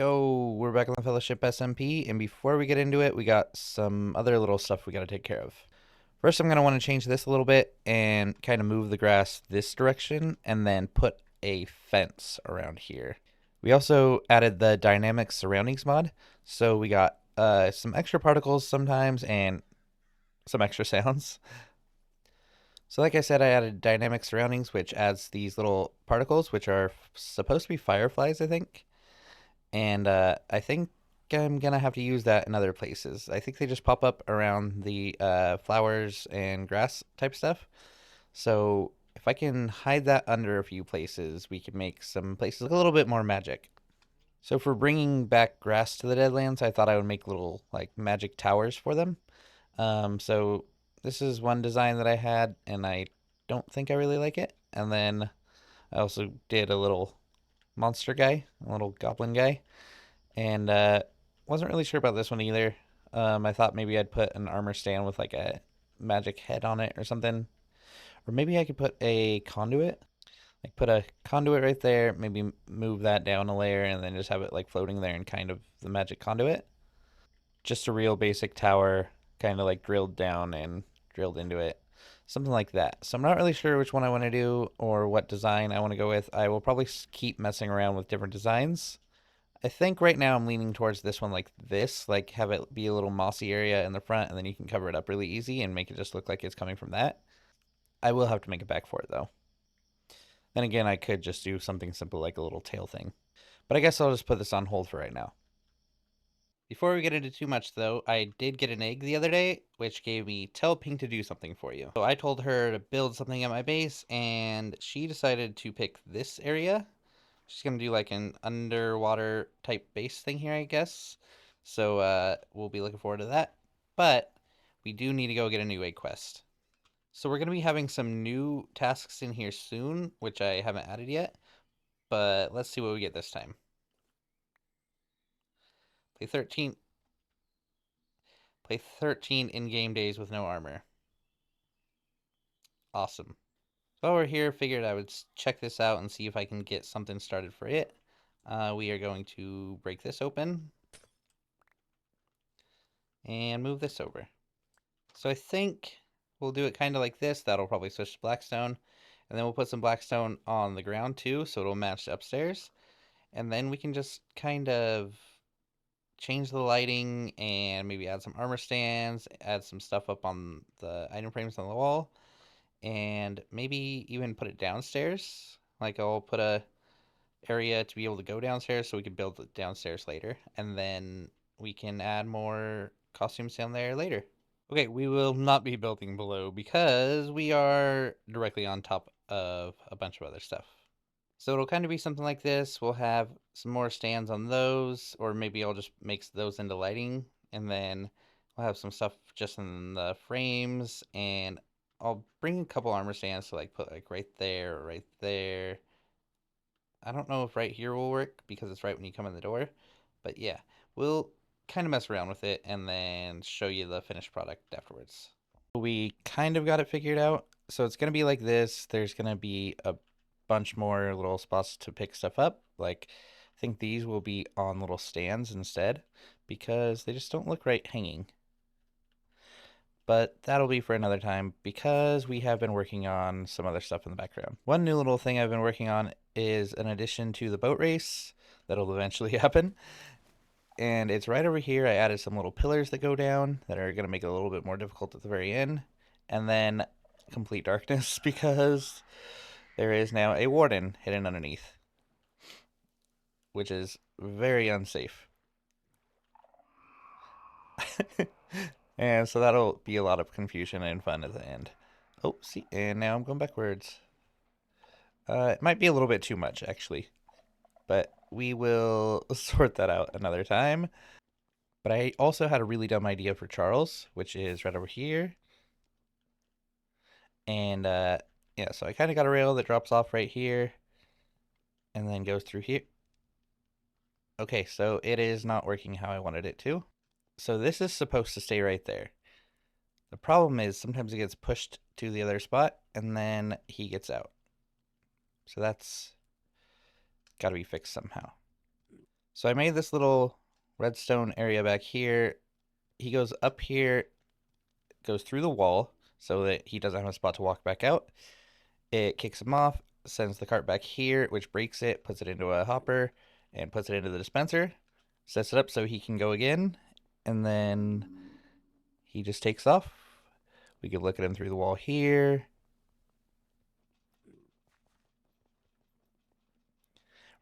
Yo, we're back on the Fellowship SMP, and before we get into it, we got some other little stuff we got to take care of. First, I'm going to want to change this a little bit and kind of move the grass this direction, and then put a fence around here. We also added the dynamic surroundings mod, so we got some extra particles sometimes and some extra sounds. So like I said, I added dynamic surroundings, which adds these little particles, which are supposed to be fireflies, I think. And I think I'm gonna have to use that in other places. I think they just pop up around the flowers and grass type stuff. So if I can hide that under a few places, we can make some places a little bit more magic. So for bringing back grass to the Deadlands, I thought I would make little like magic towers for them. So this is one design that I had, and I don't think I really like it. And then I also did a little monster guy, a little goblin guy. And wasn't really sure about this one either. I thought maybe I'd put an armor stand with like a magic head on it or something. Or maybe I could put a conduit. Like put a conduit right there, maybe move that down a layer and then just have it like floating there and kind of the magic conduit. Just a real basic tower, kind of like drilled down and drilled into it. Something like that. So I'm not really sure which one I want to do or what design I want to go with. I will probably keep messing around with different designs. I think right now I'm leaning towards this one like this, like have it be a little mossy area in the front and then you can cover it up really easy and make it just look like it's coming from that. I will have to make a back for it though. Then again, I could just do something simple like a little tail thing. But I guess I'll just put this on hold for right now. Before we get into too much though, I did get an egg the other day, which gave me tell Pink to do something for you. So I told her to build something at my base and she decided to pick this area. She's gonna do like an underwater type base thing here, I guess. So we'll be looking forward to that. But we do need to go get a new egg quest. So we're gonna be having some new tasks in here soon, which I haven't added yet. But let's see what we get this time. Play 13. Play 13 in-game days with no armor. Awesome. So while we're here, figured I would check this out and see if I can get something started for it. We are going to break this open and move this over. So I think we'll do it kind of like this. That'll probably switch to blackstone. And then we'll put some blackstone on the ground too, so it'll match upstairs. And then we can just kind of change the lighting and maybe add some armor stands, add some stuff up on the item frames on the wall, and maybe even put it downstairs. Like I'll put a area to be able to go downstairs so we can build it downstairs later. And then we can add more costumes down there later. Okay, we will not be building below because we are directly on top of a bunch of other stuff. So it'll kind of be something like this. We'll have some more stands on those, or maybe I'll just make those into lighting, and then we'll have some stuff just in the frames, and I'll bring a couple armor stands to like put like right there or right there. I don't know if right here will work because it's right when you come in the door, but yeah, we'll kind of mess around with it and then show you the finished product afterwards. We kind of got it figured out. So it's going to be like this. There's going to be a bunch more little spots to pick stuff up. Like, I think these will be on little stands instead because they just don't look right hanging. But that'll be for another time because we have been working on some other stuff in the background. One new little thing I've been working on is an addition to the boat race that'll eventually happen. And it's right over here. I added some little pillars that go down that are going to make it a little bit more difficult at the very end. And then complete darkness because there is now a warden hidden underneath, which is very unsafe. And so that'll be a lot of confusion and fun at the end. Oh, see, and now I'm going backwards. It might be a little bit too much, actually, but we will sort that out another time. But I also had a really dumb idea for Charles, which is right over here. And yeah, so I kind of got a rail that drops off right here and then goes through here. Okay, so it is not working how I wanted it to. So this is supposed to stay right there. The problem is sometimes it gets pushed to the other spot and then he gets out. So that's got to be fixed somehow. So I made this little redstone area back here. He goes up here, goes through the wall so that he doesn't have a spot to walk back out. It kicks him off, sends the cart back here, which breaks it, puts it into a hopper, and puts it into the dispenser. Sets it up so he can go again, and then he just takes off. We can look at him through the wall here.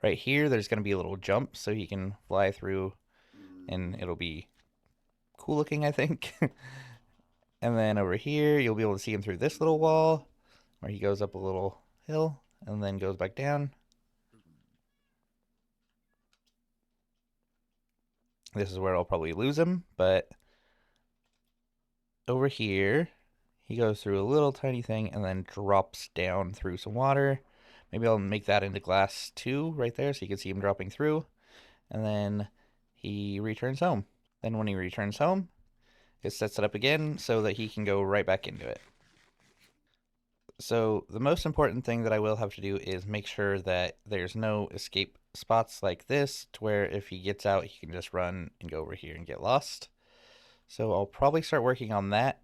Right here, there's going to be a little jump so he can fly through, and it'll be cool looking, I think. And then over here, you'll be able to see him through this little wall, where he goes up a little hill, and then goes back down. This is where I'll probably lose him, but over here, he goes through a little tiny thing and then drops down through some water. Maybe I'll make that into glass too, right there, so you can see him dropping through. And then he returns home. Then when he returns home, it sets it up again so that he can go right back into it. So the most important thing that I will have to do is make sure that there's no escape spots like this, to where if he gets out, he can just run and go over here and get lost. So I'll probably start working on that.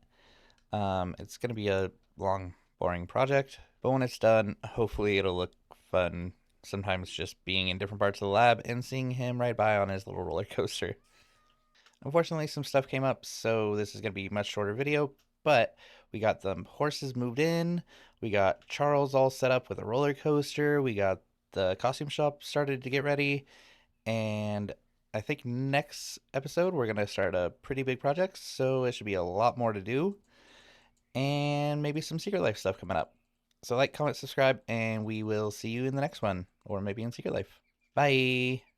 It's going to be a long, boring project, but when it's done, hopefully it'll look fun. Sometimes just being in different parts of the lab and seeing him ride by on his little roller coaster. Unfortunately, some stuff came up, so this is going to be a much shorter video, but we got the horses moved in, we got Charles all set up with a roller coaster, we got the costume shop started to get ready, and I think next episode we're going to start a pretty big project, so it should be a lot more to do, and maybe some Secret Life stuff coming up. So like, comment, subscribe, and we will see you in the next one, or maybe in Secret Life. Bye!